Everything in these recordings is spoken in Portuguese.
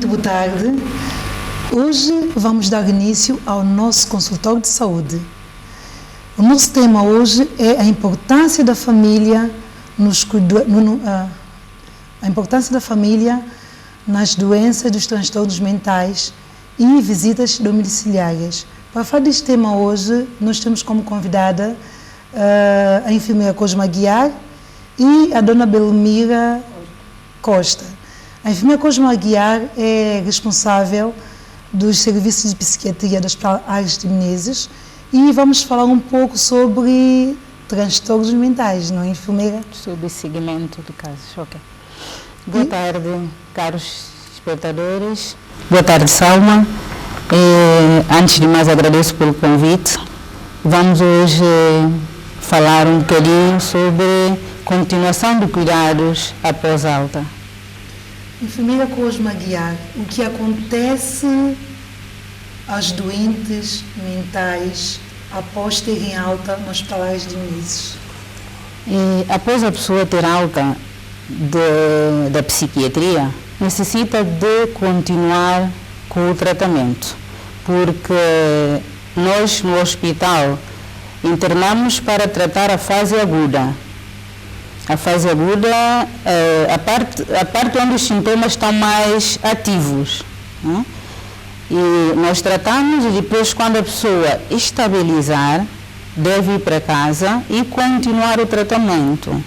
muito boa tarde. Hoje vamos dar início ao nosso consultório de saúde. O nosso tema hoje é a importância da família a importância da família nas doenças dos transtornos mentais e visitas domiciliares. Para falar deste tema hoje, nós temos como convidada a enfermeira Cosma Aguiar e a dona Belmira Costa. A enfermeira Cosma Aguiar é responsável dos serviços de psiquiatria das áreas de Menezes e vamos falar um pouco sobre transtornos mentais, não é, enfermeira? Sobre o segmento de casos, ok. Boa tarde, caros espectadores. Boa tarde, Salma. Antes de mais, agradeço pelo convite. Vamos hoje falar um bocadinho sobre continuação de cuidados após alta. Enfermeira Cosma Aguiar, o que acontece aos doentes mentais após terem alta nos hospitais de Menezes? Após a pessoa ter alta da psiquiatria, necessita de continuar com o tratamento, porque nós no hospital internamos para tratar a fase aguda. A fase aguda é a parte onde os sintomas estão mais ativos, né? E nós tratamos e depois, quando a pessoa estabilizar, deve ir para casa e continuar o tratamento.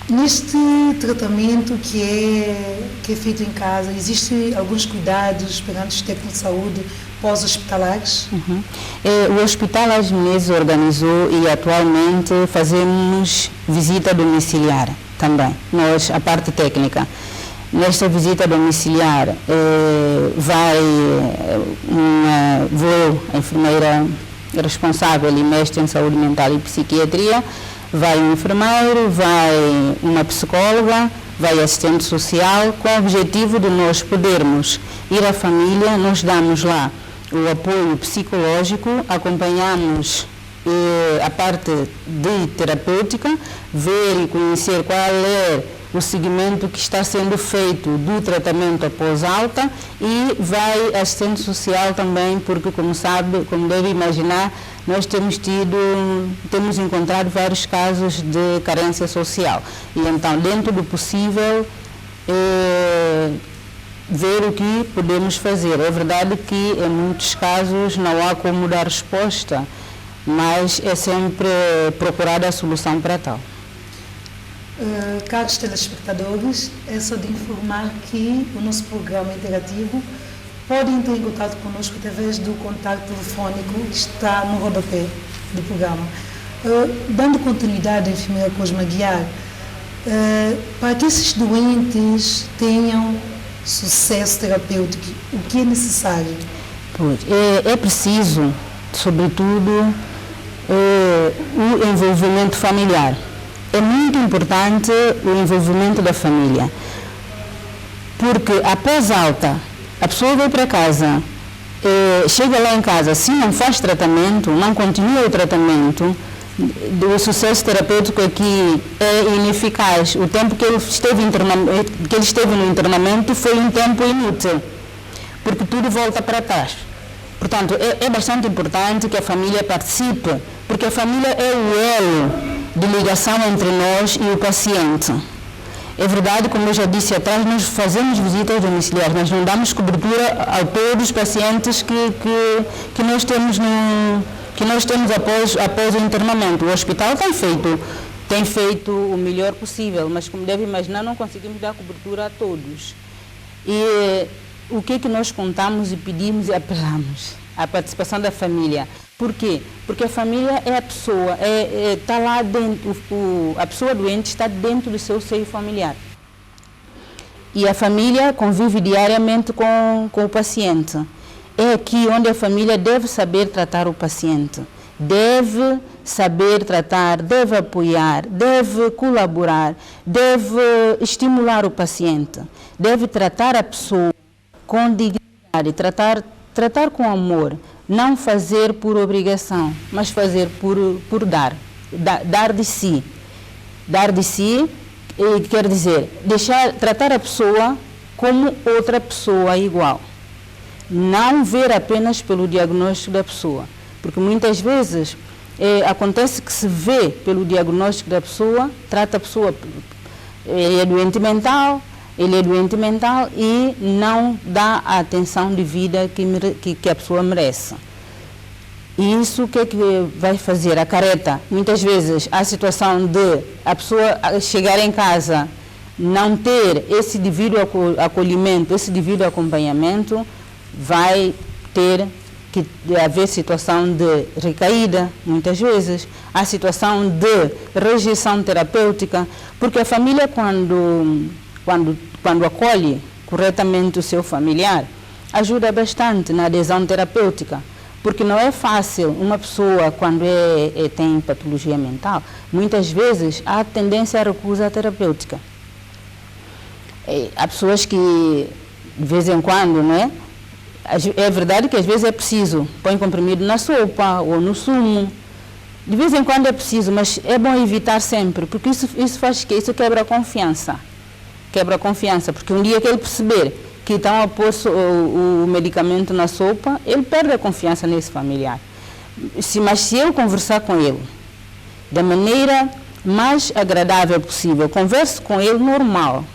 Neste tratamento que é feito em casa, existem alguns cuidados perante os técnicos de saúde pós-hospitalares? Uhum. O Hospital Áreas de Menezes organizou e atualmente fazemos visita domiciliar também, nós, a parte técnica. Nesta visita domiciliar vou, a enfermeira responsável e mestre em saúde mental e psiquiatria, vai um enfermeiro, vai uma psicóloga, vai assistente social, com o objetivo de nós podermos ir à família. Nós damos lá o apoio psicológico, acompanhamos a parte de terapêutica, ver e conhecer qual é o segmento que está sendo feito do tratamento após alta, e vai assistente social também, porque, como sabe, como deve imaginar, nós temos encontrado vários casos de carência social. E então, dentro do possível, ver o que podemos fazer. É verdade que em muitos casos não há como dar resposta, mas é sempre procurada a solução para tal. Caros telespectadores, é só de informar que o nosso programa interativo pode entrar em contato conosco através do contato telefónico que está no rodapé do programa. Dando continuidade à enfermeira Cosma Aguiar, para que esses doentes tenham sucesso terapêutico, o que é necessário? É preciso, sobretudo, o envolvimento familiar. É muito importante o envolvimento da família, porque após alta, a pessoa vai para casa, chega lá em casa, se não faz tratamento, não continua o tratamento, o sucesso terapêutico aqui é ineficaz. O tempo que ele esteve no internamento foi um tempo inútil, porque tudo volta para trás. Portanto, é bastante importante que a família participe, porque a família é o elo de ligação entre nós e o paciente. É verdade, como eu já disse atrás, nós fazemos visitas domiciliares, mas não damos cobertura a todos os pacientes que nós temos após o internamento. O hospital tem feito o melhor possível, mas, como deve imaginar, não conseguimos dar cobertura a todos. E o que é que nós contamos e pedimos e apelamos? A participação da família. Por quê? Porque a família é a pessoa, está lá dentro, a pessoa doente está dentro do seu seio familiar. E a família convive diariamente com o paciente. É aqui onde a família deve saber tratar o paciente, deve saber tratar, deve apoiar, deve colaborar, deve estimular o paciente, deve tratar a pessoa com dignidade, tratar com amor, não fazer por obrigação, mas fazer por dar de si. Dar de si E quer dizer, tratar a pessoa como outra pessoa igual. Não ver apenas pelo diagnóstico da pessoa. Porque muitas vezes acontece que se vê pelo diagnóstico da pessoa, trata a pessoa, ele é doente mental e não dá a atenção devida que a pessoa merece. E isso o que é que vai fazer? Acarreta, muitas vezes, a situação de a pessoa chegar em casa, não ter esse devido acolhimento, esse devido acompanhamento, vai ter que haver situação de recaída, muitas vezes, a situação de rejeição terapêutica, porque a família, quando acolhe corretamente o seu familiar, ajuda bastante na adesão terapêutica. Porque não é fácil uma pessoa, quando tem patologia mental, muitas vezes há tendência à recusa terapêutica. Há pessoas que, de vez em quando, não é? É verdade que às vezes é preciso, põe comprimido na sopa ou no sumo. De vez em quando é preciso, mas é bom evitar sempre, porque isso faz que isso quebra a confiança. Quebra a confiança, porque um dia que ele perceber que estão a pôr o medicamento na sopa, ele perde a confiança nesse familiar. Mas se eu conversar com ele da maneira mais agradável possível, converso com ele normal,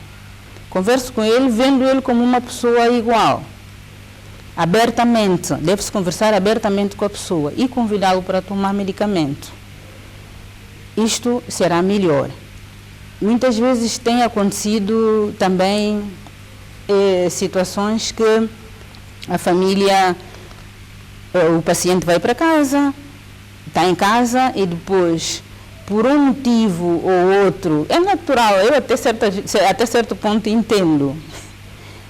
converso com ele vendo ele como uma pessoa igual, abertamente, deve-se conversar abertamente com a pessoa e convidá-lo para tomar medicamento. Isto será melhor. Muitas vezes tem acontecido também situações que a família, o paciente vai para casa, está em casa e depois, por um motivo ou outro, é natural, eu até certo ponto entendo.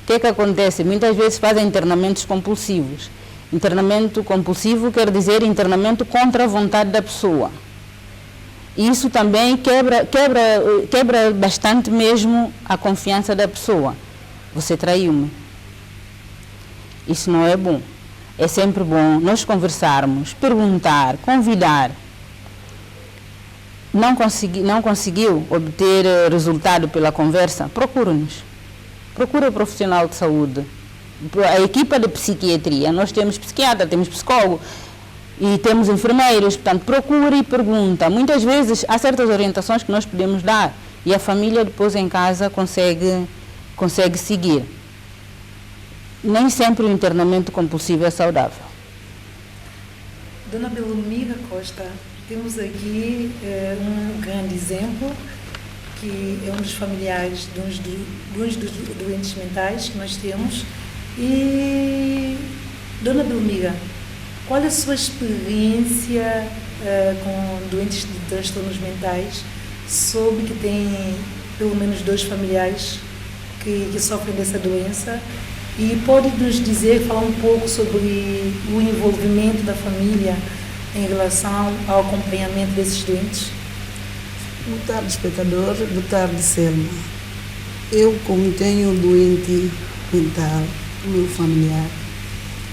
O que é que acontece? Muitas vezes fazem internamentos compulsivos. Internamento compulsivo quer dizer internamento contra a vontade da pessoa. E isso também quebra bastante mesmo a confiança da pessoa. Você traiu-me. Isso não é bom. É sempre bom nós conversarmos, perguntar, convidar. Não conseguiu obter resultado pela conversa? Procure-nos. Procure o profissional de saúde. A equipa de psiquiatria, nós temos psiquiatra, temos psicólogo e temos enfermeiros, portanto, procure e pergunta. Muitas vezes há certas orientações que nós podemos dar e a família depois em casa consegue seguir. Nem sempre o internamento compulsivo é saudável. Dona Belmira Costa, temos aqui um grande exemplo, que é um dos familiares de uns dos doentes mentais que nós temos. E, Dona Belmira, qual é a sua experiência com doentes de transtornos mentais? Soube que tem pelo menos 2 familiares que sofrem dessa doença, e pode nos falar um pouco sobre o envolvimento da família em relação ao acompanhamento desses doentes? Boa tarde, espectador. Boa tarde, Selma. Eu, como tenho doente mental, meu familiar,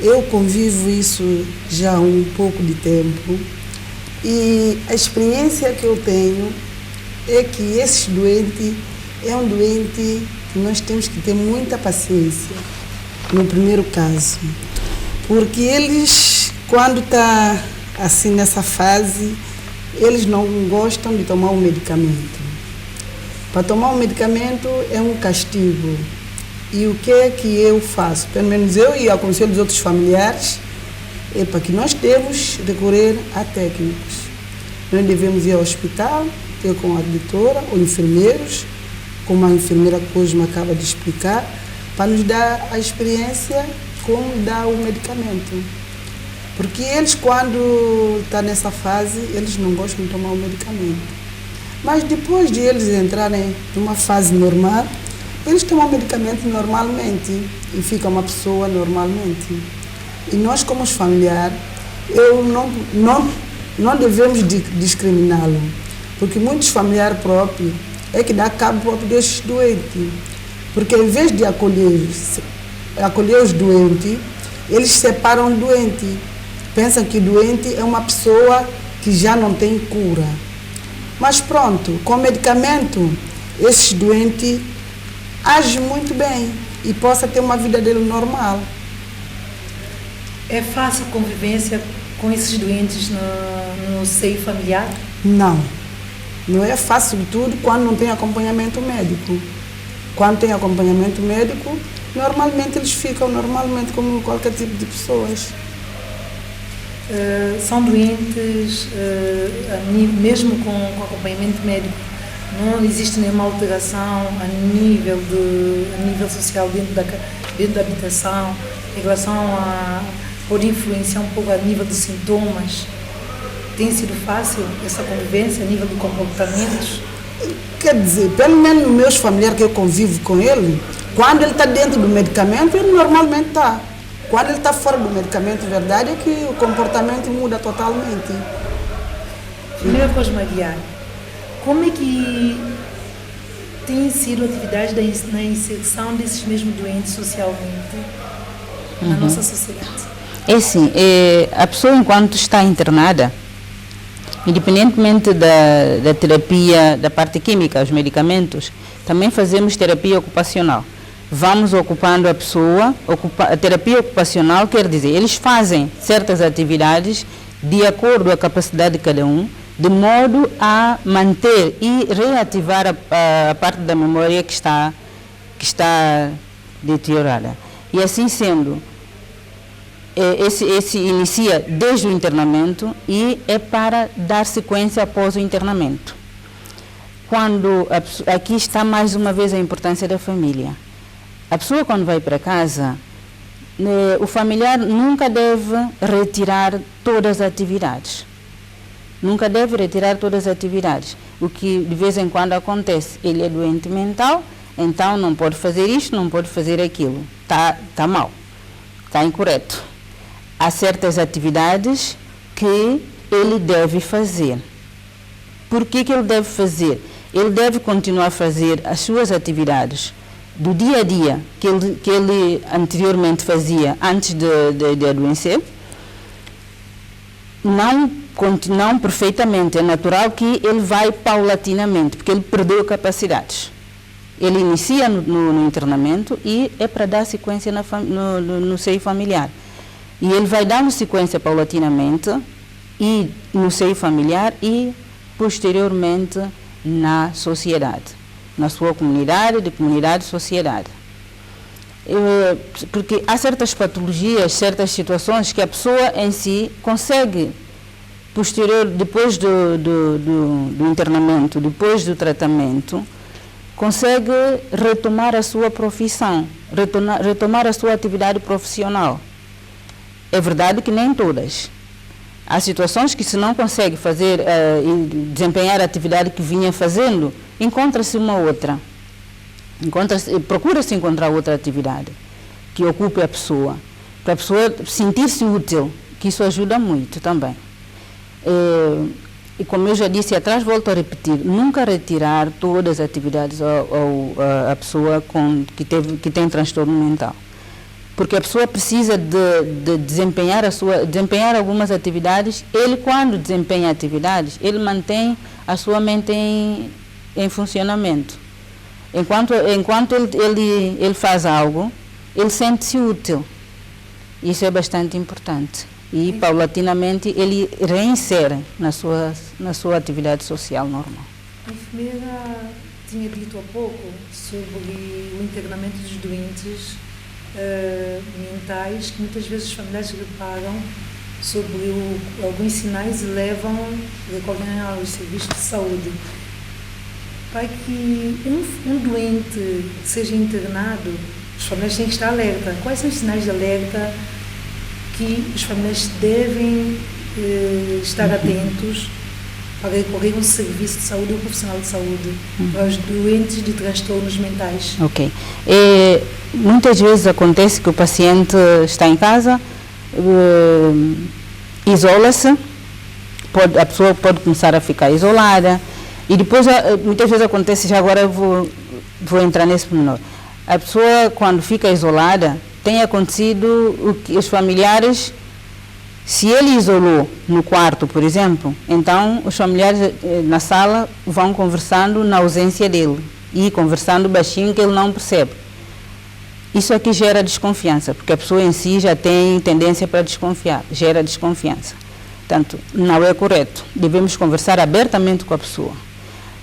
eu convivo isso já há um pouco de tempo, e a experiência que eu tenho é que esse doente é um doente que nós temos que ter muita paciência no primeiro caso, porque eles, quando está assim nessa fase, eles não gostam de tomar o medicamento. Para tomar o medicamento é um castigo. E o que é que eu faço? Pelo menos eu e aconselho os outros familiares, é para que nós temos recorrer a técnicos. Nós devemos ir ao hospital, ter com a doutora ou enfermeiros, como a enfermeira Cosma acaba de explicar, para nos dar a experiência como dar o medicamento. Porque eles, quando estão nessa fase, eles não gostam de tomar o medicamento. Mas depois de eles entrarem numa fase normal, eles tomam o medicamento normalmente e ficam uma pessoa normalmente. E nós, como os familiares, não devemos discriminá-lo, porque muitos familiares próprios é que dá cabo próprio desses doentes. Porque em vez de acolher os doentes, eles separam o doente. Pensam que o doente é uma pessoa que já não tem cura. Mas pronto, com medicamento, esse doente age muito bem e possa ter uma vida dele normal. É fácil a convivência com esses doentes no seio familiar? Não. Não é fácil tudo quando não tem acompanhamento médico. Quando tem acompanhamento médico, normalmente eles ficam normalmente como qualquer tipo de pessoas. São doentes, mesmo com acompanhamento médico, não existe nenhuma alteração a nível social dentro da habitação, em relação a pode influenciar um pouco a nível de sintomas? Tem sido fácil essa convivência a nível de comportamentos? Quer dizer, pelo menos nos meus familiares que eu convivo com ele, quando ele está dentro do medicamento, ele normalmente está. Quando ele está fora do medicamento, a verdade é que o comportamento muda totalmente. Primeira Rosmaria, como é que tem sido a atividade na inserção desses mesmos doentes socialmente na nossa sociedade? É assim, a pessoa enquanto está internada, independentemente da terapia, da parte química, os medicamentos, também fazemos terapia ocupacional. Vamos ocupando a pessoa, a terapia ocupacional quer dizer, eles fazem certas atividades de acordo com a capacidade de cada um, de modo a manter e reativar a parte da memória que está deteriorada. E assim sendo, esse inicia desde o internamento e é para dar sequência após o internamento. Aqui está mais uma vez a importância da família. A pessoa quando vai para casa, o familiar nunca deve retirar todas as atividades. Nunca deve retirar todas as atividades. O que de vez em quando acontece, ele é doente mental, então não pode fazer isto, não pode fazer aquilo. Está mal, está incorreto. Há certas atividades que ele deve fazer. Por que ele deve fazer? Ele deve continuar a fazer as suas atividades do dia a dia que ele anteriormente fazia antes de adoecer. Não perfeitamente, é natural que ele vai paulatinamente, porque ele perdeu capacidades. Ele inicia no internamento e é para dar sequência no seio familiar. E ele vai dando sequência paulatinamente e no seio familiar e posteriormente na sociedade, na sua comunidade, de comunidade e sociedade. Porque há certas patologias, certas situações que a pessoa em si consegue, depois do internamento, depois do tratamento, consegue retomar a sua profissão, retomar a sua atividade profissional. É verdade que nem todas. Há situações que se não consegue fazer e desempenhar a atividade que vinha fazendo, encontra-se uma outra. Procura-se encontrar outra atividade que ocupe a pessoa, para a pessoa sentir-se útil, que isso ajuda muito também. E como eu já disse atrás, volto a repetir, nunca retirar todas as atividades à pessoa que tem transtorno mental. Porque a pessoa precisa de desempenhar algumas atividades. Ele, quando desempenha atividades, ele mantém a sua mente em funcionamento. Enquanto ele faz algo, ele sente-se útil. Isso é bastante importante. E, paulatinamente, ele reinsere na sua atividade social normal. A enfermeira tinha dito há pouco sobre o internamento dos doentes mentais, que muitas vezes os familiares reparam sobre alguns sinais e recorrem aos serviços de saúde. Para que um doente seja internado, os familiares têm que estar alerta. Quais são os sinais de alerta que os familiares devem estar atentos para recorrer a um serviço de saúde ou profissional de saúde para os doentes de transtornos mentais? Ok. Muitas vezes acontece que o paciente está em casa, isola-se, a pessoa pode começar a ficar isolada e depois, muitas vezes acontece, já agora eu vou entrar nesse pormenor, a pessoa quando fica isolada, tem acontecido o que os familiares, se ele isolou no quarto, por exemplo, então os familiares na sala vão conversando na ausência dele. e conversando baixinho que ele não percebe. Isso aqui gera desconfiança, porque a pessoa em si já tem tendência para desconfiar, gera desconfiança. Portanto, não é correto. Devemos conversar abertamente com a pessoa.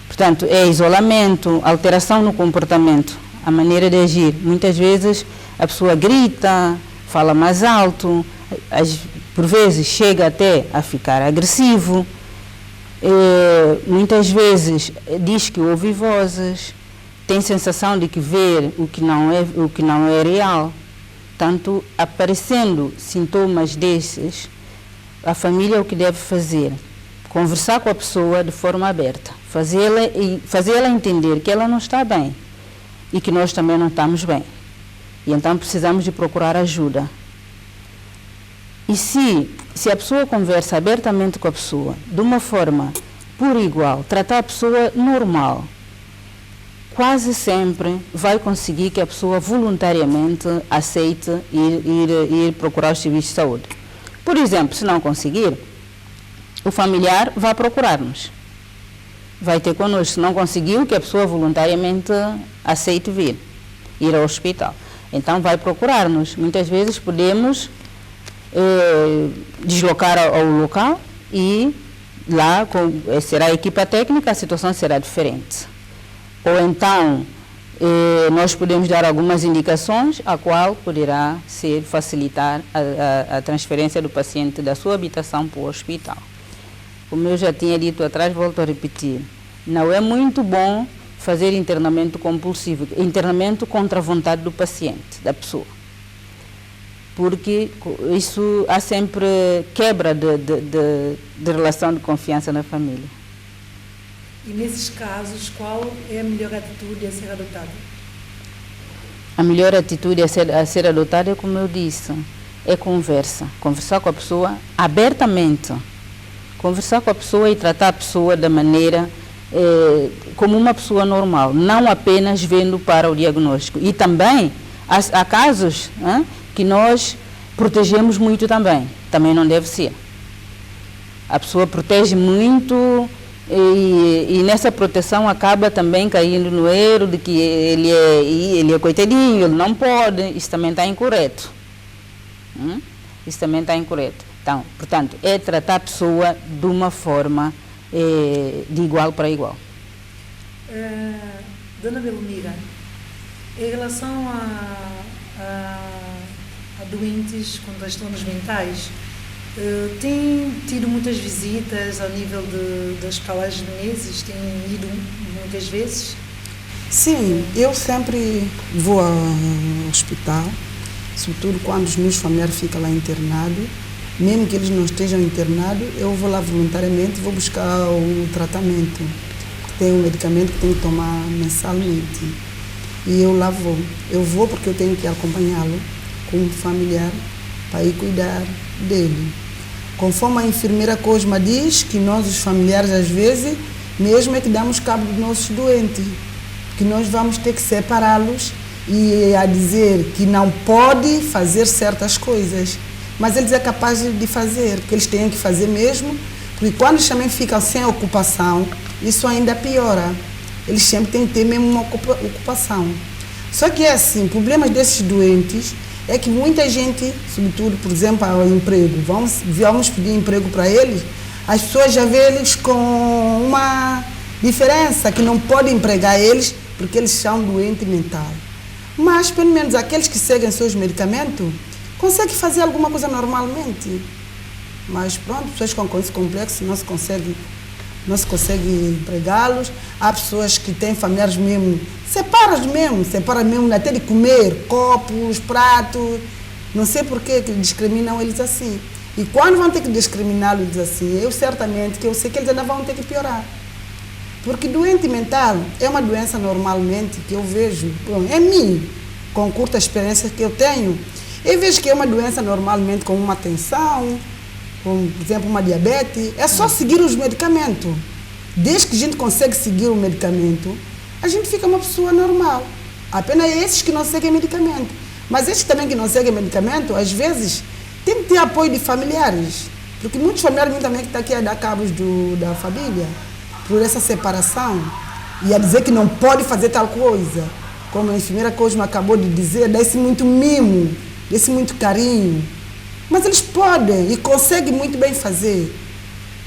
Portanto, é isolamento, alteração no comportamento, a maneira de agir. Muitas vezes a pessoa grita, fala mais alto, por vezes chega até a ficar agressivo, muitas vezes diz que ouve vozes, tem sensação de que vê o que não é real. Tanto aparecendo sintomas desses, a família o que deve fazer? Conversar com a pessoa de forma aberta, fazê-la entender que ela não está bem e que nós também não estamos bem. E então precisamos de procurar ajuda. E se a pessoa conversa abertamente com a pessoa, de uma forma por igual, tratar a pessoa normal, quase sempre vai conseguir que a pessoa voluntariamente aceite ir procurar os serviços de saúde. Por exemplo, se não conseguir, o familiar vai procurar-nos. Vai ter connosco. Se não conseguiu, que a pessoa voluntariamente aceite ir ao hospital. Então vai procurar-nos. Muitas vezes podemos deslocar ao local e lá será a equipa técnica, a situação será diferente. Ou então nós podemos dar algumas indicações, a qual poderá facilitar a transferência do paciente da sua habitação para o hospital. Como eu já tinha dito atrás, volto a repetir, não é muito bom fazer internamento compulsivo, internamento contra a vontade do paciente, da pessoa. Porque isso há sempre quebra de relação de confiança na família. E nesses casos, qual é a melhor atitude a ser adotada? A melhor atitude a ser adotada é, como eu disse, é conversa. Conversar com a pessoa abertamente. Conversar com a pessoa e tratar a pessoa da maneira como uma pessoa normal, não apenas vendo para o diagnóstico. E também há casos que nós protegemos muito também não deve ser. A pessoa protege muito e nessa proteção acaba também caindo no erro de que ele é coitadinho, ele não pode, isso também está incorreto. Isso também está incorreto. Então, portanto, é tratar a pessoa de uma forma de igual para igual. Dona Belmira, em relação a doentes com transtornos mentais, tem tido muitas visitas ao nível das palas Menezes? Tem ido muitas vezes? Sim, eu sempre vou ao hospital, sobretudo quando os meus familiares ficam lá internados. Mesmo que eles não estejam internados, eu vou lá voluntariamente, vou buscar o tratamento. Tem um medicamento que tenho que tomar mensalmente. E eu lá vou. Eu vou porque eu tenho que acompanhá-lo como familiar para ir cuidar dele. Conforme a enfermeira Cosma diz, que nós, os familiares, às vezes, mesmo é que damos cabo dos nossos doentes, que nós vamos ter que separá-los e a dizer que não pode fazer certas coisas. Mas eles é capazes de fazer, que eles têm que fazer mesmo, porque quando eles também ficam sem ocupação, isso ainda piora. Eles sempre têm que ter mesmo uma ocupação. Só que é assim, problemas desses doentes é que muita gente, sobretudo, por exemplo, ao emprego, vamos pedir emprego para eles, as pessoas já vê eles com uma diferença, que não podem empregar eles porque eles são doentes mental. Mas, pelo menos, aqueles que seguem seus medicamentos, conseguem fazer alguma coisa normalmente. Mas, pronto, pessoas com esse complexo não se consegue empregá-los. Há pessoas que têm familiares mesmo, separa mesmo até de comer, copos, pratos. Não sei por que discriminam eles assim. E quando vão ter que discriminá-los assim, eu sei que eles ainda vão ter que piorar. Porque doente mental é uma doença normalmente que eu vejo, em mim, com curta experiência que eu tenho, eu vejo que é uma doença normalmente com uma tensão, com, por exemplo, uma diabetes. É só seguir os medicamentos. Desde que a gente consegue seguir o medicamento, a gente fica uma pessoa normal. Apenas esses que não seguem medicamento. Mas esses também que não seguem medicamento, às vezes, tem que ter apoio de familiares. Porque muitos familiares também que estão aqui a dar cabos da família, por essa separação. e a dizer que não pode fazer tal coisa. Como a enfermeira Cosma acabou de dizer, dá-se muito mimo, dá-se muito carinho. Mas eles podem e conseguem muito bem fazer.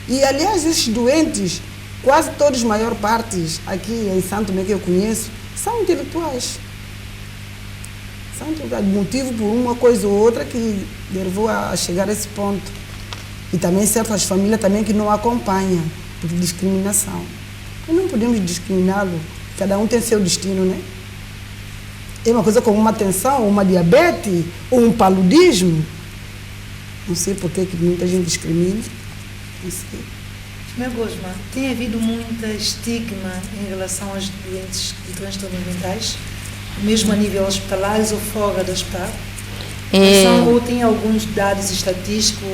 E, aliás, esses doentes, quase todos, maior parte, aqui em Santo Tomé que eu conheço, são intelectuais. São intelectuais. Motivo por uma coisa ou outra que levou a chegar a esse ponto. E também certas famílias também que não acompanham, por discriminação. E não podemos discriminá-lo. Cada um tem seu destino, né? É uma coisa como uma tensão, uma diabetes, ou um paludismo. Não sei por que muita gente discrimina. Não sei. Senhora Cosma, tem havido muita estigma em relação aos doentes de transtornos mentais, mesmo a nível hospitalar ou fora do hospital? Ou tem alguns dados estatísticos,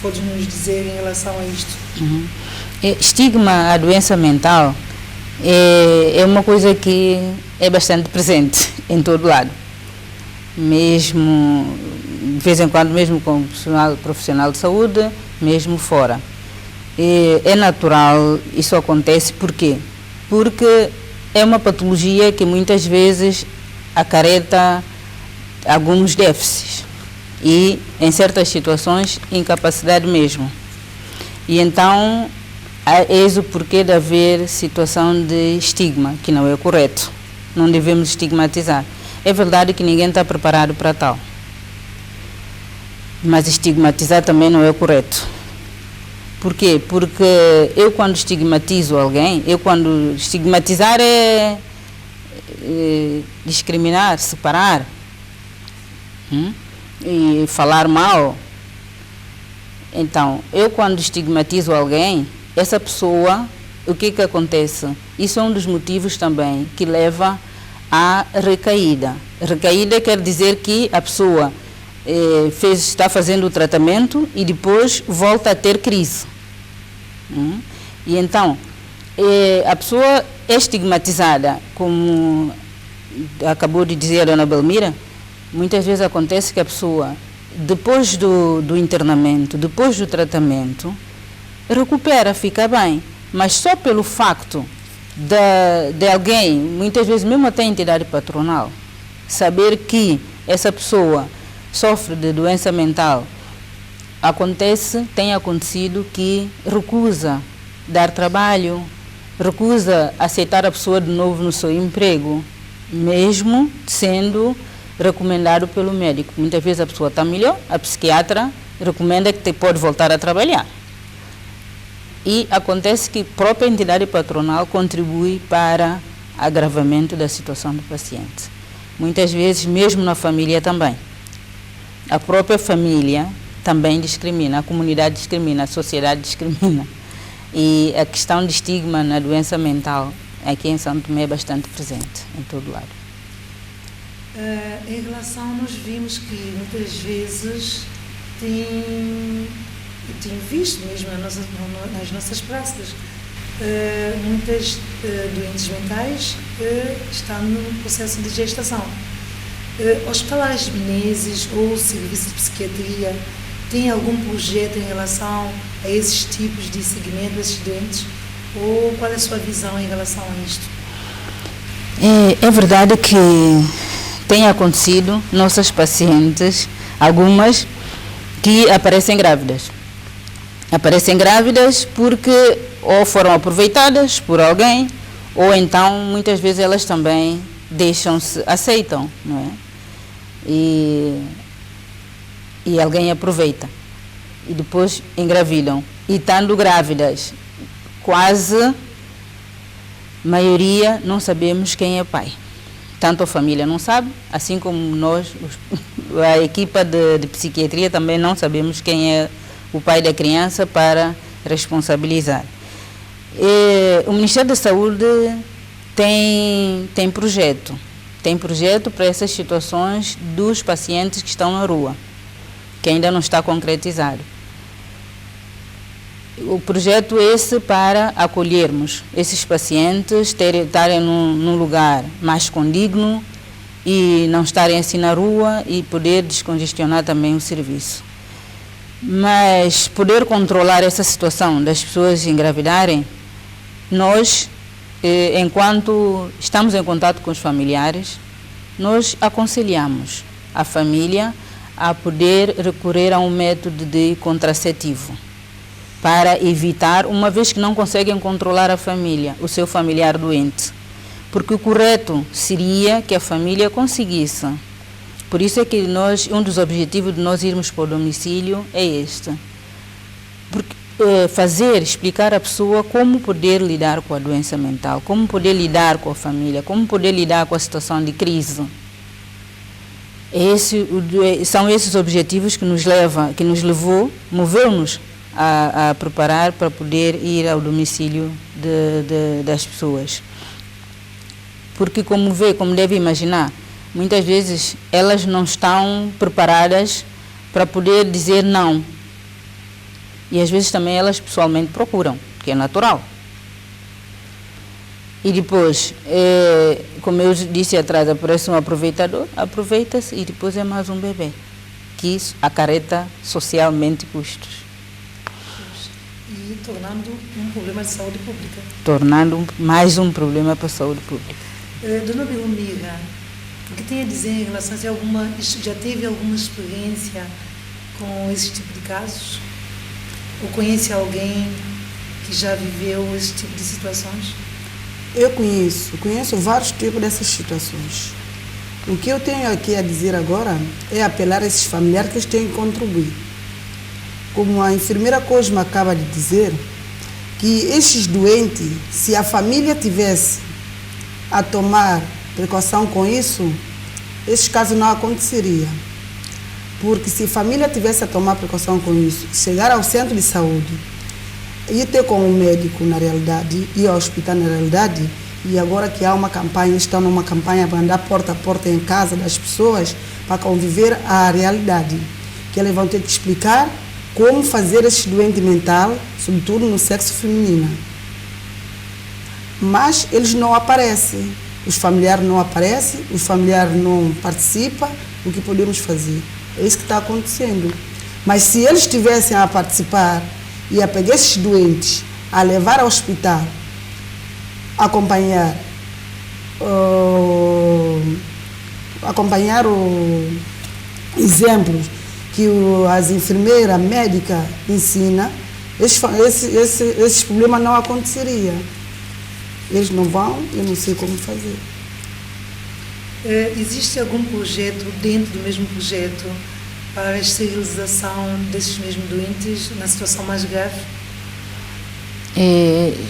pode nos dizer em relação a isto? Estigma à doença mental é uma coisa que é bastante presente em todo lado. Mesmo, de vez em quando, mesmo como profissional de saúde, mesmo fora. É natural, isso acontece, por quê? Porque é uma patologia que muitas vezes acarreta alguns déficits e, em certas situações, incapacidade mesmo. E então, eis o porquê de haver situação de estigma, que não é correto. Não devemos estigmatizar. É verdade que ninguém está preparado para tal. Mas estigmatizar também não é correto. Por quê? Porque eu, quando estigmatizo alguém, estigmatizar é discriminar, separar, e falar mal. Então, eu, quando estigmatizo alguém, essa pessoa, o que acontece? Isso é um dos motivos também que leva à recaída. Recaída quer dizer que a pessoa está fazendo o tratamento e depois volta a ter crise. E então, a pessoa é estigmatizada, como acabou de dizer a dona Belmira. Muitas vezes acontece que a pessoa, depois do internamento, depois do tratamento, recupera, fica bem, mas só pelo facto de alguém, muitas vezes mesmo até a entidade patronal, saber que essa pessoa sofre de doença mental, tem acontecido que recusa dar trabalho, recusa aceitar a pessoa de novo no seu emprego, mesmo sendo recomendado pelo médico. Muitas vezes a pessoa está melhor, a psiquiatra recomenda que pode voltar a trabalhar. E acontece que a própria entidade patronal contribui para agravamento da situação do paciente. Muitas vezes, mesmo na família também. A própria família também discrimina, a comunidade discrimina, a sociedade discrimina. E a questão de estigma na doença mental aqui em Santo Tomé é bastante presente, em todo lado. Em relação, nós vimos que muitas vezes tem visto mesmo nas nossas praças, muitas doentes mentais estão no processo de gestação. Hospitais Menezes ou serviço de psiquiatria tem algum projeto em relação a esses tipos de segmento, esses doentes? Ou qual é a sua visão em relação a isto? É verdade que tem acontecido, nossas pacientes, algumas que aparecem grávidas. Aparecem grávidas porque ou foram aproveitadas por alguém, ou então muitas vezes elas também aceitam, não é? E alguém aproveita e depois engravidam. E estando grávidas, quase maioria não sabemos quem é pai. Tanto a família não sabe, assim como nós, a equipa de psiquiatria também não sabemos quem é o pai da criança para responsabilizar. O Ministério da Saúde tem projeto para essas situações dos pacientes que estão na rua, que ainda não está concretizado. O projeto é esse para acolhermos esses pacientes, estarem num lugar mais condigno e não estarem assim na rua e poder descongestionar também o serviço. Mas poder controlar essa situação das pessoas engravidarem, nós enquanto estamos em contato com os familiares, nós aconselhamos a família a poder recorrer a um método de contraceptivo para evitar, uma vez que não conseguem controlar a família, o seu familiar doente. Porque o correto seria que a família conseguisse. Por isso é que um dos objetivos de nós irmos para o domicílio é este. Explicar à pessoa como poder lidar com a doença mental, como poder lidar com a família, como poder lidar com a situação de crise. São esses objetivos que moveu-nos a preparar para poder ir ao domicílio das pessoas. Porque, como deve imaginar, muitas vezes elas não estão preparadas para poder dizer não. E às vezes também elas pessoalmente procuram, que é natural. E depois, como eu disse atrás, aparece um aproveitador, aproveita-se e depois é mais um bebê, que isso acarreta socialmente custos. E tornando um problema de saúde pública. Tornando mais um problema para a saúde pública. Dona Belmira, o que tem a dizer em relação a já teve alguma experiência com esse tipo de casos? Ou conhece alguém que já viveu esse tipo de situações? Eu conheço vários tipos dessas situações. O que eu tenho aqui a dizer agora é apelar a esses familiares que eles têm que contribuir. Como a enfermeira Cosma acaba de dizer, que estes doentes, se a família tivesse a tomar precaução com isso, esses casos não aconteceriam. Porque se a família tivesse a tomar precaução com isso, chegar ao centro de saúde, ir ter com o médico na realidade, ir ao hospital na realidade, e agora que há uma campanha, estão numa campanha para andar porta a porta em casa das pessoas, para conviver a realidade, que eles vão ter que explicar como fazer esse doente mental, sobretudo no sexo feminino. Mas eles não aparecem, os familiares não aparecem, os familiares não participam, o que podemos fazer? É isso que está acontecendo. Mas se eles estivessem a participar e a pegar esses doentes, a levar ao hospital, acompanhar exemplos que as enfermeiras, médicas ensinam, esses problemas não aconteceriam. Eles não vão, eu não sei como fazer. Existe algum projeto dentro do mesmo projeto para a esterilização desses mesmos doentes na situação mais grave?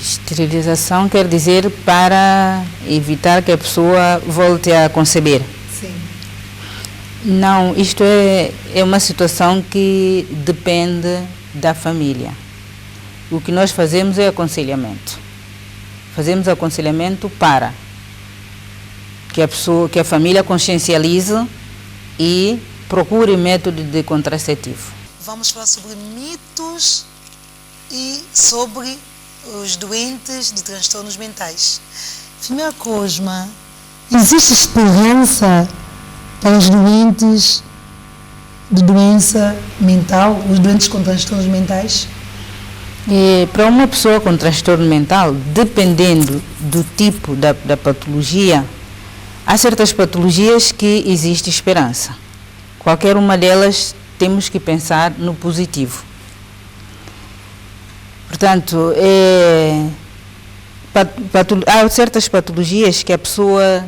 Esterilização quer dizer para evitar que a pessoa volte a conceber? Sim. Não, isto é uma situação que depende da família. O que nós fazemos é aconselhamento. Fazemos aconselhamento para que a família consciencialize e procure método de contraceptivo. Vamos falar sobre mitos e sobre os doentes de transtornos mentais. Enfermeira Cosma, existe esperança para os doentes de doença mental, os doentes com transtornos mentais? Para uma pessoa com transtorno mental, dependendo do tipo da patologia, há certas patologias que existe esperança. Qualquer uma delas temos que pensar no positivo. Portanto, há certas patologias que a pessoa,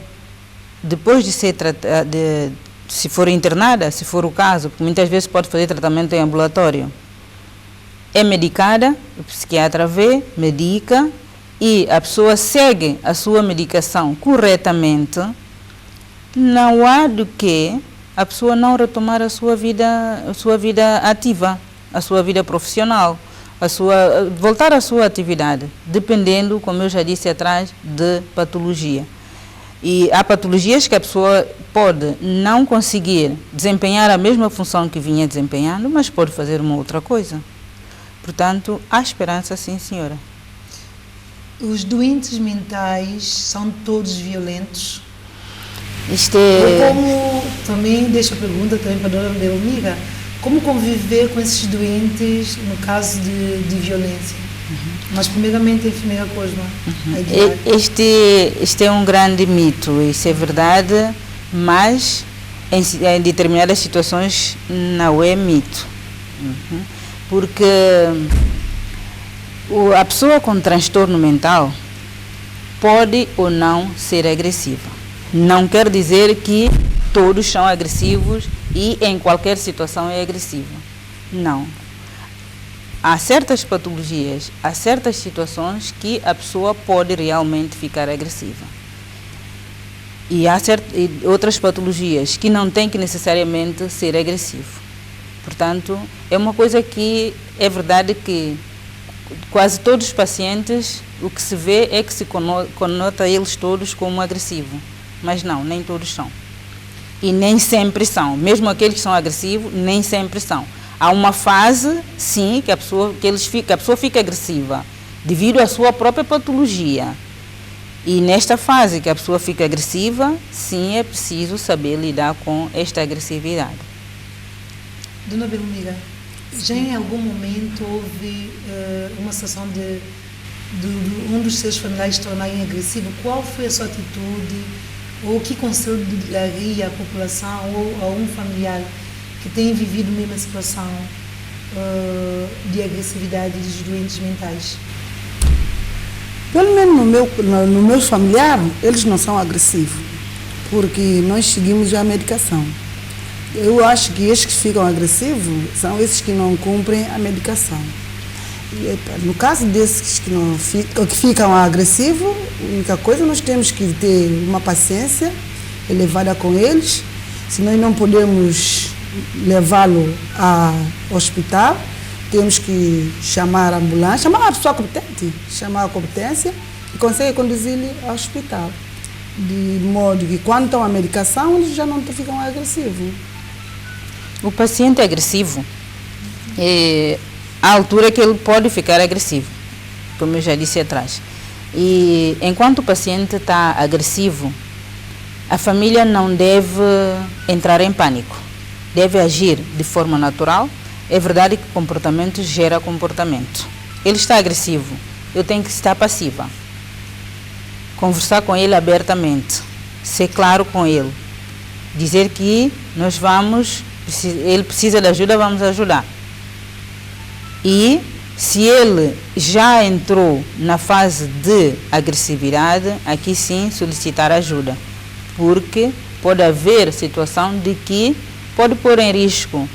depois de ser tratada, se for internada, se for o caso, porque muitas vezes pode fazer tratamento em ambulatório, é medicada, o psiquiatra vê, medica, e a pessoa segue a sua medicação corretamente, não há do que a pessoa não retomar a sua vida ativa, a sua vida profissional, voltar à sua atividade, dependendo, como eu já disse atrás, de patologia. E há patologias que a pessoa pode não conseguir desempenhar a mesma função que vinha desempenhando, mas pode fazer uma outra coisa. Portanto, há esperança, sim, senhora. Os doentes mentais são todos violentos? Como, também, deixo a pergunta também para a dona Belmira, como conviver com esses doentes no caso de violência? Mas primeiramente a enfermeira Cosma. Este é um grande mito, isso é verdade, mas em determinadas situações não é mito. Porque a pessoa com transtorno mental pode ou não ser agressiva. Não quer dizer que todos são agressivos e em qualquer situação é agressivo. Não. Há certas patologias, há certas situações que a pessoa pode realmente ficar agressiva. E há outras patologias que não tem que necessariamente ser agressivo. Portanto, é uma coisa que é verdade que quase todos os pacientes, o que se vê é que se conota eles todos como agressivos. Mas não, nem todos são. E nem sempre são. Mesmo aqueles que são agressivos, nem sempre são. Há uma fase, sim, que a pessoa fica agressiva devido à sua própria patologia. E nesta fase que a pessoa fica agressiva, sim, é preciso saber lidar com esta agressividade. Dona Belmira, já em algum momento houve uma situação de um dos seus familiares se tornarem agressivo? Qual foi a sua atitude? Ou que conselho daria à população ou a um familiar que tem vivido a mesma situação de agressividade dos doentes mentais? Pelo menos no meu familiar, eles não são agressivos, porque nós seguimos a medicação. Eu acho que esses que ficam agressivos são esses que não cumprem a medicação. No caso desses que ficam agressivos, a única coisa nós temos que ter uma paciência elevada com eles, senão não podemos levá-lo ao hospital, temos que chamar a ambulância, chamar a pessoa competente, chamar a competência e consegue conduzir-lhe ao hospital. De modo que quando estão a medicação, eles já não ficam agressivos. O paciente agressivo, à altura que ele pode ficar agressivo, como eu já disse atrás. E enquanto o paciente está agressivo, a família não deve entrar em pânico. Deve agir de forma natural. É verdade que comportamento gera comportamento. Ele está agressivo, eu tenho que estar passiva. Conversar com ele abertamente, ser claro com ele. Dizer que ele precisa de ajuda, vamos ajudar. E se ele já entrou na fase de agressividade, aqui sim solicitar ajuda. Porque pode haver situação de que pode pôr em risco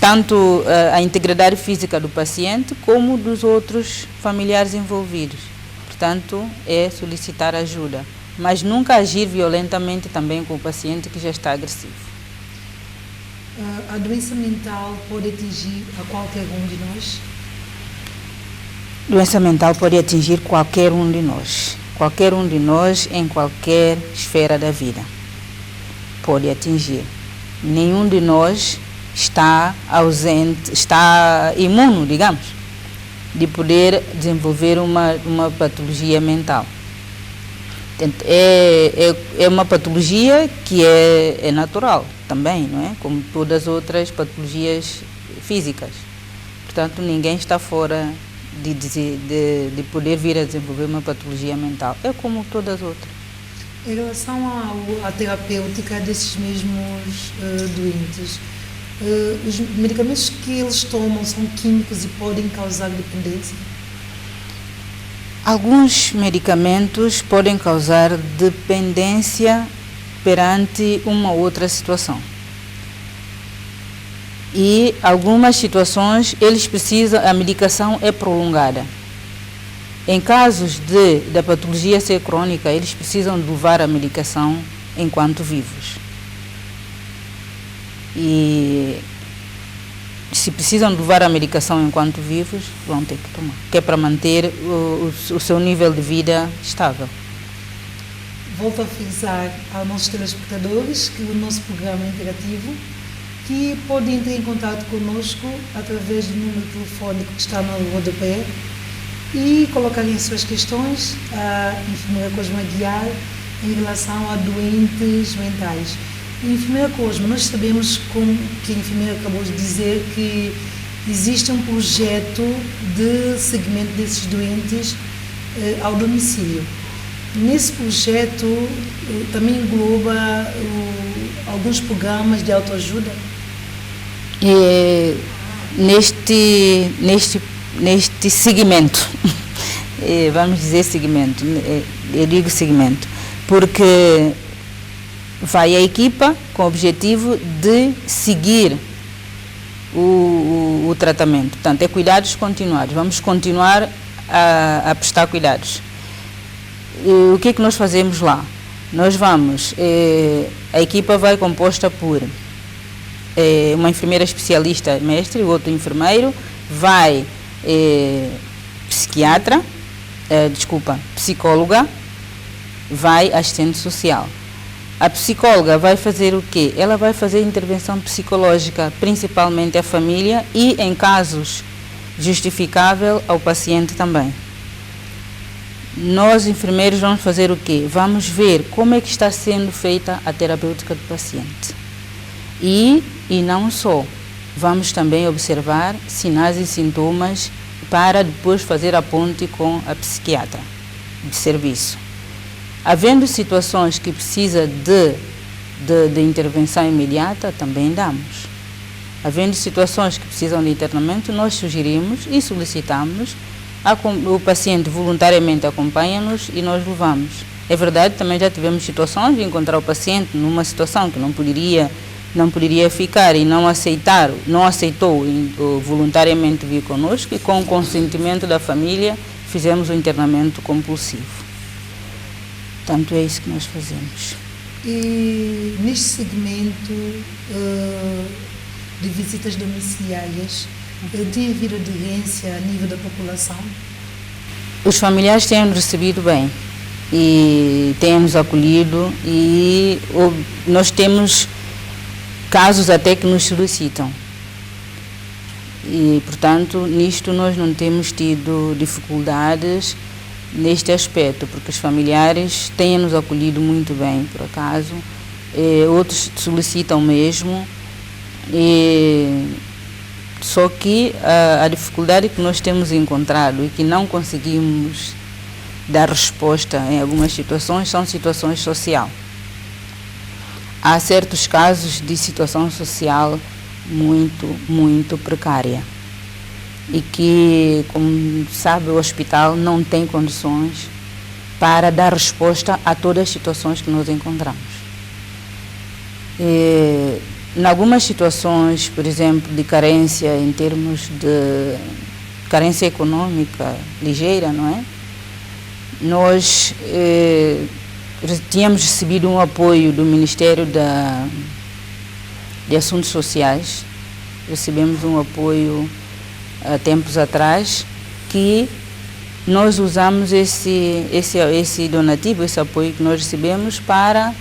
tanto a integridade física do paciente como dos outros familiares envolvidos. Portanto, é solicitar ajuda, mas nunca agir violentamente também com o paciente que já está agressivo. A doença mental pode atingir a qualquer um de nós? Doença mental pode atingir qualquer um de nós. Qualquer um de nós em qualquer esfera da vida. Pode atingir. Nenhum de nós está ausente, está imune, digamos, de poder desenvolver uma patologia mental. É uma patologia que é natural também, não é? Como todas as outras patologias físicas. Portanto, ninguém está fora de poder vir a desenvolver uma patologia mental. É como todas as outras. Em relação à terapêutica desses mesmos doentes, os medicamentos que eles tomam são químicos e podem causar dependência? Alguns medicamentos podem causar dependência perante uma outra situação. E algumas situações a medicação é prolongada. Em casos da patologia ser crônica, eles precisam de levar a medicação enquanto vivos. E se precisam de levar a medicação enquanto vivos, vão ter que tomar, que é para manter o seu nível de vida estável. Volto a frisar aos nossos telespectadores que o nosso programa é interativo, que podem entrar em contato conosco através do número telefónico que está no rodapé e colocarem as suas questões à enfermeira Cosma Aguiar em relação a doentes mentais. Enfermeira Cosma, nós sabemos, como que a enfermeira acabou de dizer, que existe um projeto de seguimento desses doentes ao domicílio. Nesse projeto também engloba alguns programas de autoajuda? Neste segmento, vamos dizer segmento, eu digo segmento, porque vai a equipa com o objetivo de seguir o tratamento. Portanto, é cuidados continuados, vamos continuar a prestar cuidados. E o que é que nós fazemos lá? Nós vamos, a equipa vai composta por uma enfermeira especialista mestre, outro enfermeiro, vai psicóloga, vai assistente social. A psicóloga vai fazer o quê? Ela vai fazer intervenção psicológica, principalmente à família e, em casos justificável, ao paciente também. Nós, enfermeiros, vamos fazer o quê? Vamos ver como é que está sendo feita a terapêutica do paciente. E não só, vamos também observar sinais e sintomas para depois fazer a ponte com a psiquiatra de serviço. Havendo situações que precisa de intervenção imediata, também damos. Havendo situações que precisam de internamento, nós sugerimos e solicitamos. O paciente voluntariamente acompanha-nos e nós levamos. É verdade, também já tivemos situações de encontrar o paciente numa situação que não poderia ficar e não aceitou voluntariamente vir conosco, e com o consentimento da família fizemos o internamento compulsivo. Portanto, é isso que nós fazemos. E neste segmento de visitas domiciliárias, tem havido aderência a nível da população? Os familiares têm-nos recebido bem e têm-nos acolhido, e nós temos casos até que nos solicitam. E, portanto, nisto nós não temos tido dificuldades neste aspecto, porque os familiares têm-nos acolhido muito bem, por acaso. Outros solicitam mesmo. Só que a dificuldade que nós temos encontrado e que não conseguimos dar resposta em algumas situações são situações sociais. Há certos casos de situação social muito, muito precária e que, como sabe, o hospital não tem condições para dar resposta a todas as situações que nós encontramos. Em algumas situações, por exemplo, de carência em termos de carência econômica ligeira, não é? Nós tínhamos recebido um apoio do Ministério de Assuntos Sociais, recebemos um apoio há tempos atrás, que nós usamos esse donativo, esse apoio que nós recebemos, para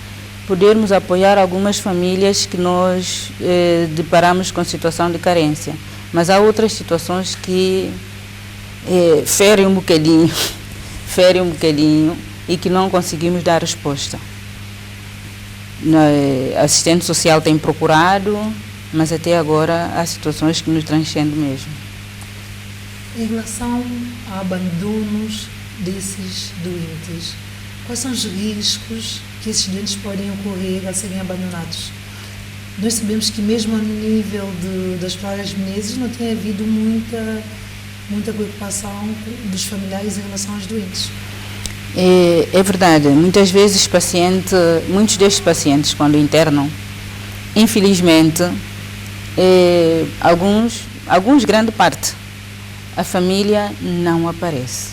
podermos apoiar algumas famílias que nós deparamos com situação de carência. Mas há outras situações que ferem um bocadinho e que não conseguimos dar resposta. A assistente social tem procurado, mas até agora há situações que nos transcendem mesmo. Em relação a abandonos desses doentes, quais são os riscos que esses doentes podem ocorrer a serem abandonados? Nós sabemos que mesmo a nível das próprias Menezes não tem havido muita preocupação dos familiares em relação aos doentes. É verdade, muitas vezes muitos destes pacientes, quando internam, infelizmente, alguns grande parte, a família não aparece.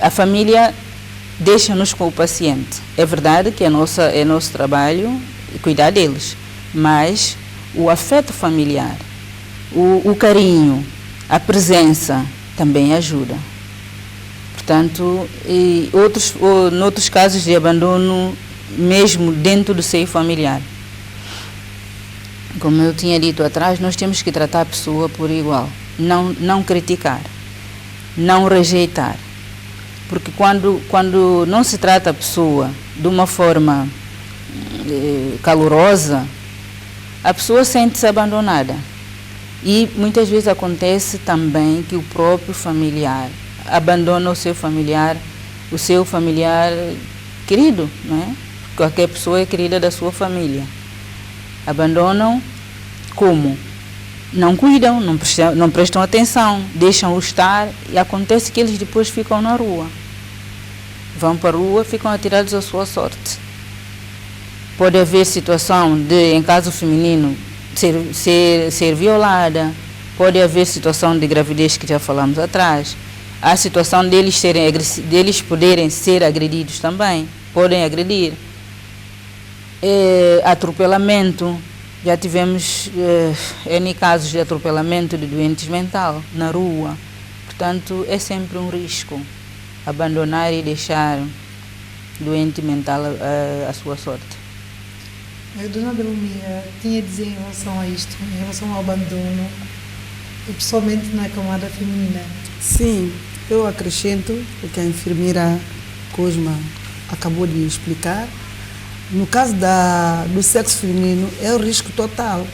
A família deixa-nos com o paciente. É verdade que é nosso trabalho cuidar deles, mas o afeto familiar, o carinho, a presença também ajuda. Portanto, noutros casos de abandono, mesmo dentro do seio familiar, como eu tinha dito atrás, nós temos que tratar a pessoa por igual, não criticar, não rejeitar. Porque quando não se trata a pessoa de uma forma calorosa, a pessoa sente-se abandonada. E muitas vezes acontece também que o próprio familiar abandona o seu familiar querido, não é? Qualquer pessoa é querida da sua família. Abandonam como? Não cuidam, não prestam atenção, deixam-o estar e acontece que eles depois ficam na rua. Vão para a rua, ficam atirados à sua sorte. Pode haver situação de, em caso feminino, ser violada, pode haver situação de gravidez que já falamos atrás, há situação deles poderem ser agredidos também, podem agredir, atropelamento, já tivemos N casos de atropelamento de doentes mentais na rua, portanto é sempre um risco abandonar e deixar doente mental à sua sorte. Dona Belmira, tinha a dizer em relação a isto, em relação ao abandono, e pessoalmente na camada feminina? Sim, eu acrescento o que a enfermeira Cosma acabou de explicar. No caso do sexo feminino, é o risco total.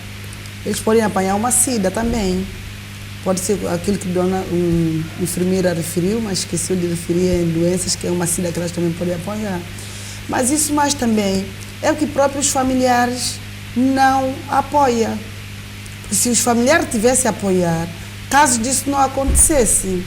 Eles podem apanhar uma SIDA também. Pode ser aquilo que a dona enfermeira referiu, mas esqueceu de referir em doenças, que é uma SIDA que elas também podem apanhar. Mas isso mais também é o que próprios familiares não apoiam. Se os familiares tivessem a apoiar, caso disso não acontecesse.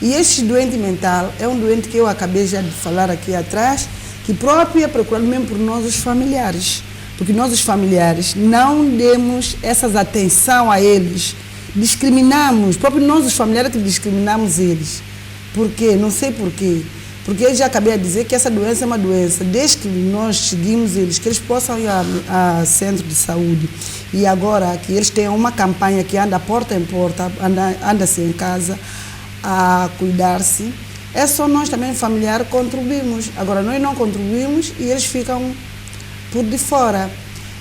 E este doente mental é um doente que eu acabei já de falar aqui atrás, que próprio é procurado mesmo por nós os familiares. Porque nós os familiares não demos essa atenção a eles, discriminamos, próprio nós os familiares que discriminamos eles. Por quê? Não sei por quê. Porque eu já acabei de dizer que essa doença é uma doença, desde que nós seguimos eles, que eles possam ir a centro de saúde. E agora que eles tenham uma campanha que anda porta em porta, anda-se em casa a cuidar-se, é só nós também, familiar, contribuímos. Agora nós não contribuímos e eles ficam por de fora.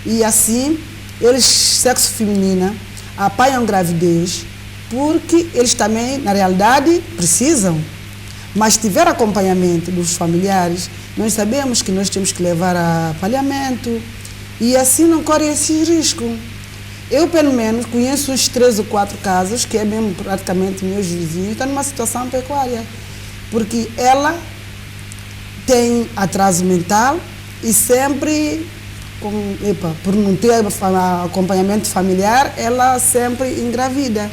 E assim, eles, sexo feminino, apanham gravidez, porque eles também, na realidade, precisam. Mas se tiver acompanhamento dos familiares, nós sabemos que nós temos que levar a palhamento e assim não corre esse risco. Eu, pelo menos, conheço uns 3 ou 4 casos, que é mesmo praticamente meus vizinhos, estão numa situação pecuária, porque ela tem atraso mental e sempre, por não ter acompanhamento familiar, ela sempre engravida.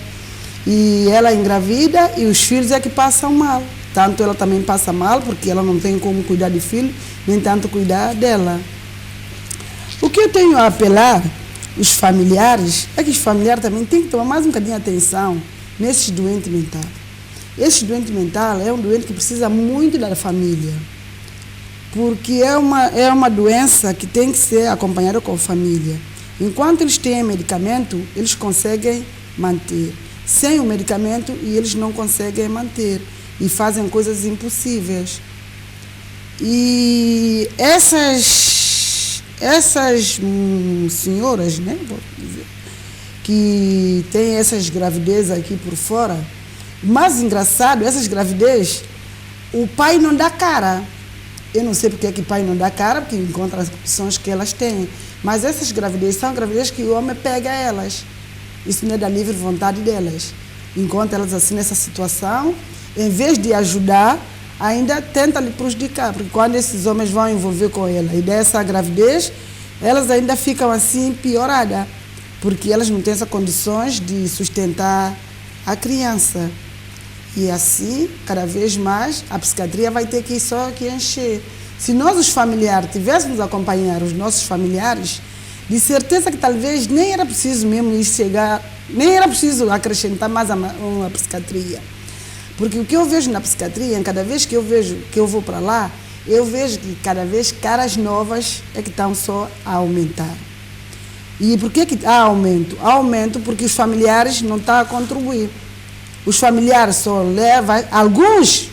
E ela engravida e os filhos é que passam mal. Tanto ela também passa mal, porque ela não tem como cuidar de filho, nem tanto cuidar dela. O que eu tenho a apelar os familiares é que os familiares também têm que tomar mais um bocadinho de atenção nesses doentes mentais. Esse doente mental é um doente que precisa muito da família, porque é uma doença que tem que ser acompanhada com a família. Enquanto eles têm medicamento, eles conseguem manter. Sem o medicamento, eles não conseguem manter. E fazem coisas impossíveis. E essas senhoras, né, vou dizer, que têm essas gravidez aqui por fora, o mais engraçado, essas gravidez, o pai não dá cara. Eu não sei porque é que o pai não dá cara, porque encontra as opções que elas têm. Mas essas gravidez são gravidez que o homem pega elas. Isso não é da livre vontade delas. Encontra elas assim nessa situação, em vez de ajudar, ainda tenta lhe prejudicar, porque quando esses homens vão envolver com ela e dessa gravidez, elas ainda ficam assim pioradas, porque elas não têm essas condições de sustentar a criança. E assim, cada vez mais, a psiquiatria vai ter que só que encher. Se nós, os familiares, tivéssemos a acompanhar os nossos familiares, de certeza que talvez nem era preciso mesmo ir chegar, nem era preciso acrescentar mais uma psiquiatria. Porque o que eu vejo na psiquiatria, cada vez que eu vou para lá, eu vejo que cada vez caras novas é que estão só a aumentar. E por que há aumento? Há aumento porque os familiares não estão a contribuir. Os familiares só levam,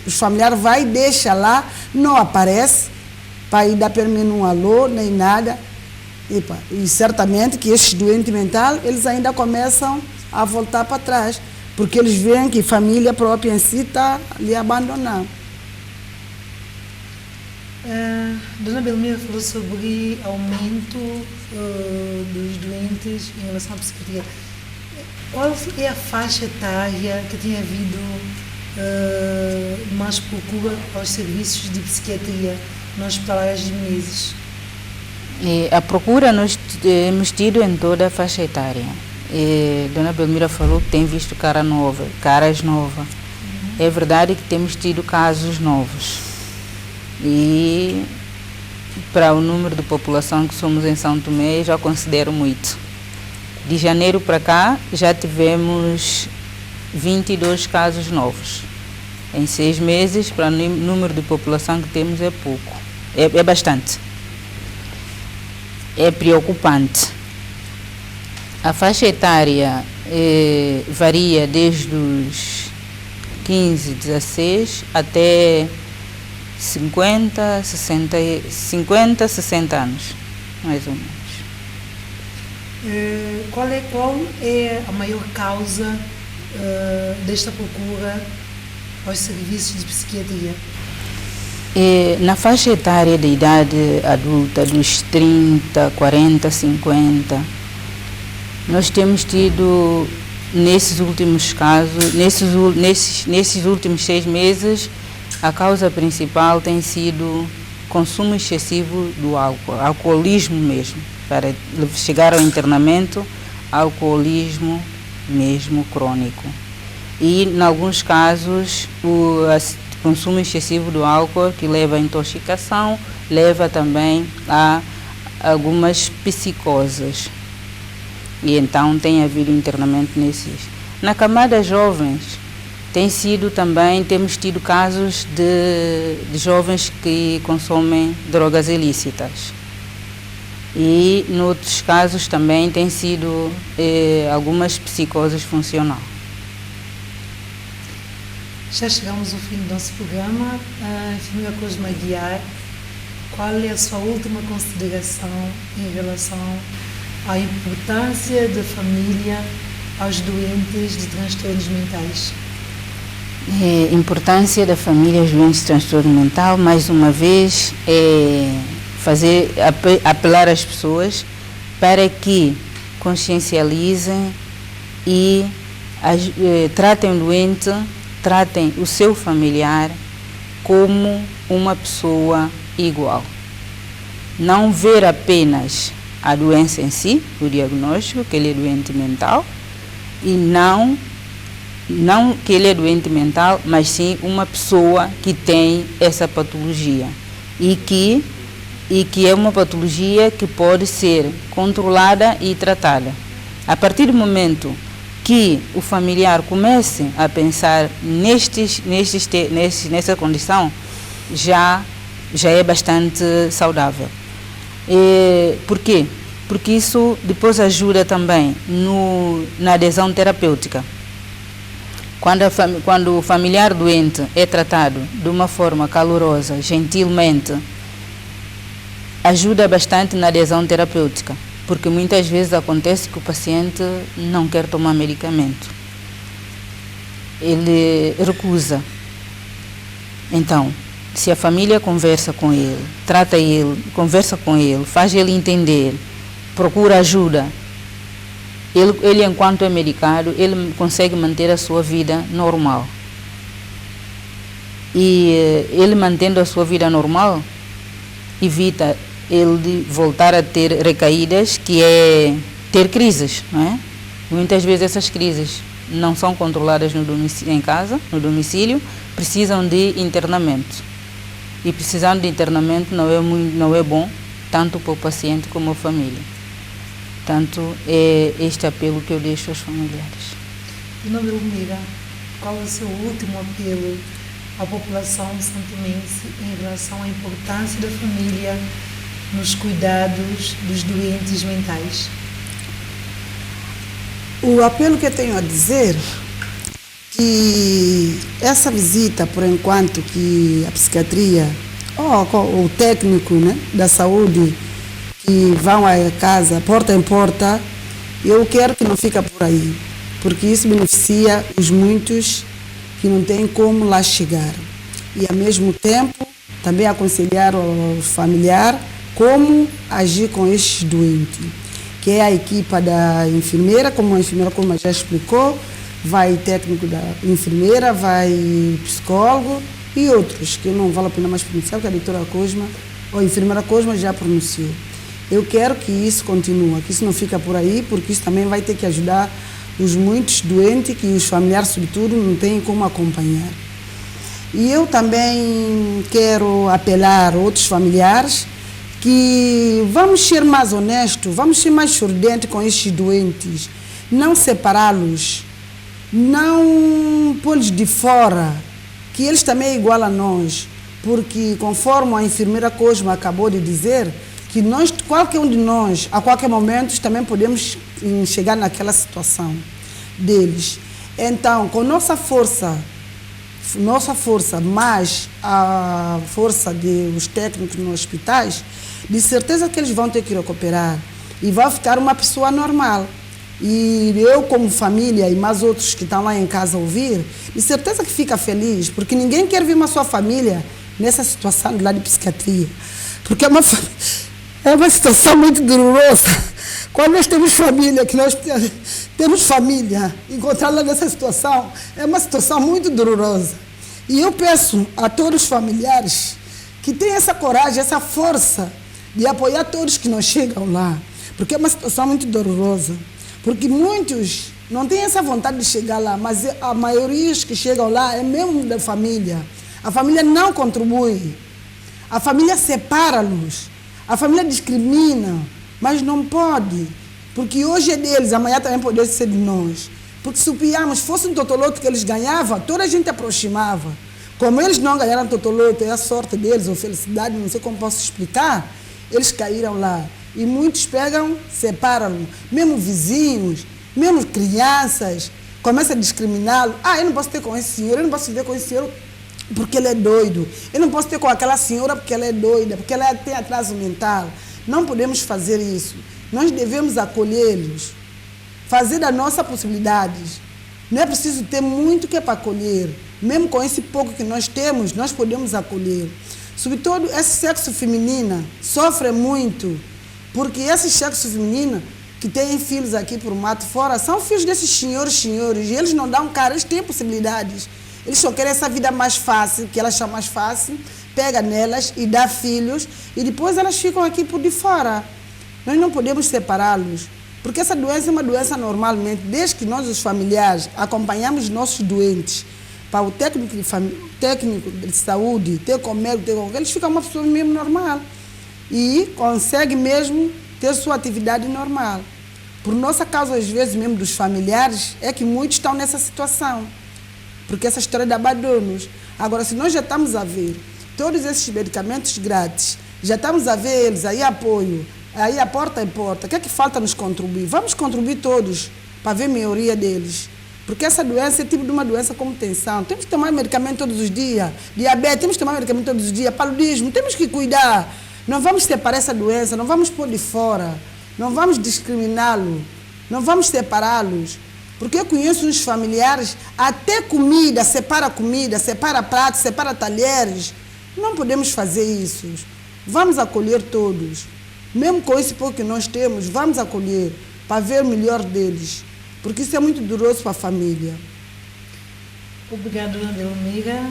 os familiares vai e deixam lá, não aparece, para ir dar pelo menos um alô, nem nada. E certamente que esses doentes mentais, eles ainda começam a voltar para trás. Porque eles veem que a família própria em si está lhe abandonando. Dona Belmira falou sobre aumento dos doentes em relação à psiquiatria. Qual é a faixa etária que tem havido mais procura aos serviços de psiquiatria no Hospital Aras de Menezes? A procura nós temos tido em toda a faixa etária. Dona Belmira falou que tem visto caras novas. É verdade que temos tido casos novos. E para o número de população que somos em São Tomé, já considero muito. De janeiro para cá, já tivemos 22 casos novos. Em 6 meses, para o número de população que temos, é pouco. É bastante. É preocupante. A faixa etária varia desde os 15, 16 até 50, 60 anos, mais ou menos. Qual é a maior causa desta procura aos serviços de psiquiatria? Na faixa etária de idade adulta, dos 30, 40, 50, nós temos tido, nesses últimos casos, nesses últimos 6 meses, a causa principal tem sido consumo excessivo do álcool, alcoolismo mesmo, para chegar ao internamento, alcoolismo mesmo crônico. E, em alguns casos, o consumo excessivo do álcool, que leva à intoxicação, leva também a algumas psicoses. E então tem havido internamento nesses. Na camada jovens, temos tido casos de jovens que consomem drogas ilícitas. E, em outros casos, também tem sido algumas psicoses funcionais. Já chegamos ao fim do nosso programa. Enfermeira Cosma Aguiar, qual é a sua última consideração em relação à importância da família aos doentes de transtornos mentais? Importância da família aos doentes de transtorno mental, mais uma vez, apelar às pessoas para que consciencializem e tratem o doente, tratem o seu familiar como uma pessoa igual. Não ver apenas a doença em si, o diagnóstico, que ele é doente mental, e não que ele é doente mental, mas sim uma pessoa que tem essa patologia e que é uma patologia que pode ser controlada e tratada. A partir do momento que o familiar comece a pensar nessa condição, já é bastante saudável. Por quê? Porque isso depois ajuda também na adesão terapêutica. Quando o familiar doente é tratado de uma forma calorosa, gentilmente, ajuda bastante na adesão terapêutica. Porque muitas vezes acontece que o paciente não quer tomar medicamento. Ele recusa. Então, se a família conversa com ele, trata ele, conversa com ele, faz ele entender, procura ajuda, ele enquanto é medicado, ele consegue manter a sua vida normal. E ele mantendo a sua vida normal, evita ele de voltar a ter recaídas, que é ter crises, não é? Muitas vezes essas crises não são controladas em casa, no domicílio, precisam de internamento. E precisando de internamento não é bom, tanto para o paciente como a família. Portanto, é este apelo que eu deixo aos familiares. Dona Belmira, qual é o seu último apelo à população santomense em relação à importância da família nos cuidados dos doentes mentais? O apelo que eu tenho a dizer que essa visita, por enquanto que a psiquiatria ou o técnico, né, da saúde que vão à casa, porta em porta, eu quero que não fique por aí, porque isso beneficia os muitos que não têm como lá chegar. E, ao mesmo tempo, também aconselhar ao familiar como agir com estes doentes. que é a equipa da enfermeira, como a enfermeira Cosma já explicou, vai técnico da enfermeira, vai psicólogo e outros, que eu não vale a pena mais pronunciar, porque a doutora Cosma, ou a enfermeira Cosma já pronunciou. Eu quero que isso continue, que isso não fica por aí, porque isso também vai ter que ajudar os muitos doentes que os familiares, sobretudo, não têm como acompanhar. E eu também quero apelar a outros familiares que vamos ser mais honestos, vamos ser mais sorridentes com estes doentes, não separá-los, não pô-los de fora, que eles também é igual a nós, porque conforme a enfermeira Cosma acabou de dizer, que nós, qualquer um de nós, a qualquer momento, também podemos chegar naquela situação deles. Então, com nossa força, mais a força dos técnicos nos hospitais, de certeza que eles vão ter que recuperar e vai ficar uma pessoa normal. E eu, como família, e mais outros que estão lá em casa a ouvir, de certeza que fica feliz, porque ninguém quer ver uma sua família nessa situação de lá de psiquiatria. Porque é uma situação muito dolorosa. Quando nós temos família, encontrá-la nessa situação, é uma situação muito dolorosa. E eu peço a todos os familiares que tenham essa coragem, essa força de apoiar todos que não chegam lá, porque é uma situação muito dolorosa. Porque muitos não têm essa vontade de chegar lá, mas a maioria que chegam lá é mesmo da família. A família não contribui, a família separa-los, a família discrimina, mas não pode, porque hoje é deles, amanhã também pode ser de nós. Porque se o Piamos fosse um totoloto que eles ganhavam, toda a gente aproximava. Como eles não ganharam totoloto, é a sorte deles, ou felicidade, não sei como posso explicar, eles caíram lá. E muitos pegam, separam, mesmo vizinhos, mesmo crianças, começam a discriminá-lo. Ah, eu não posso ter com esse senhor, eu não posso ter com esse senhor porque ele é doido. Eu não posso ter com aquela senhora porque ela é doida, porque ela tem atraso mental. Não podemos fazer isso. Nós devemos acolhê-los, fazer das nossas possibilidades. Não é preciso ter muito que é para acolher. Mesmo com esse pouco que nós temos, nós podemos acolher. Sobretudo, esse sexo feminino sofre muito, porque esse sexo feminino que tem filhos aqui por mato fora, são filhos desses senhores, e eles não dão cara, eles têm possibilidades. Eles só querem essa vida mais fácil, que elas acham mais fácil, pega nelas e dá filhos, e depois elas ficam aqui por de fora. Nós não podemos separá-los, porque essa doença é uma doença normalmente, desde que nós, os familiares, acompanhamos nossos doentes, para o técnico de saúde, ter com médico, eles ficam uma pessoa mesmo normal e consegue mesmo ter sua atividade normal. Por nossa causa, às vezes, mesmo dos familiares, é que muitos estão nessa situação, porque essa história de abandonos. Agora, se nós já estamos a ver todos esses medicamentos grátis, já estamos a ver eles, aí apoio, aí a porta em porta, o que é que falta nos contribuir? Vamos contribuir todos para ver a melhoria deles. Porque essa doença é tipo de uma doença como tensão. Temos que tomar medicamento todos os dias. Diabetes, temos que tomar medicamento todos os dias. Paludismo, temos que cuidar. Não vamos separar essa doença, não vamos pôr de fora. Não vamos discriminá-lo. Não vamos separá-los. Porque eu conheço uns familiares, até comida, separa pratos, separa talheres. Não podemos fazer isso. Vamos acolher todos. Mesmo com esse pouco que nós temos, vamos acolher para ver o melhor deles. Porque isso é muito doloroso para a família. Obrigada, Dona Delmira.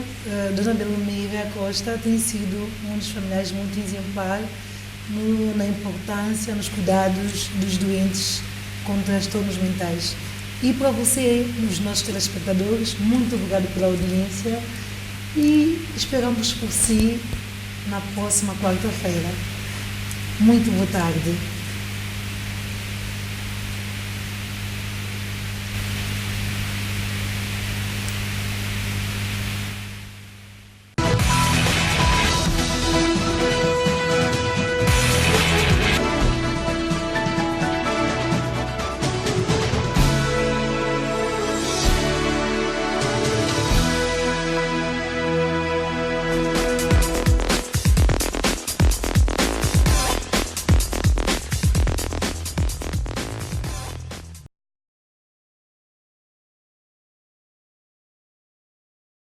Dona Delmira Costa tem sido um dos familiares muito exemplar na importância, nos cuidados dos doentes com transtornos mentais. E para você, os nossos telespectadores, muito obrigado pela audiência e esperamos por si na próxima quarta-feira. Muito boa tarde.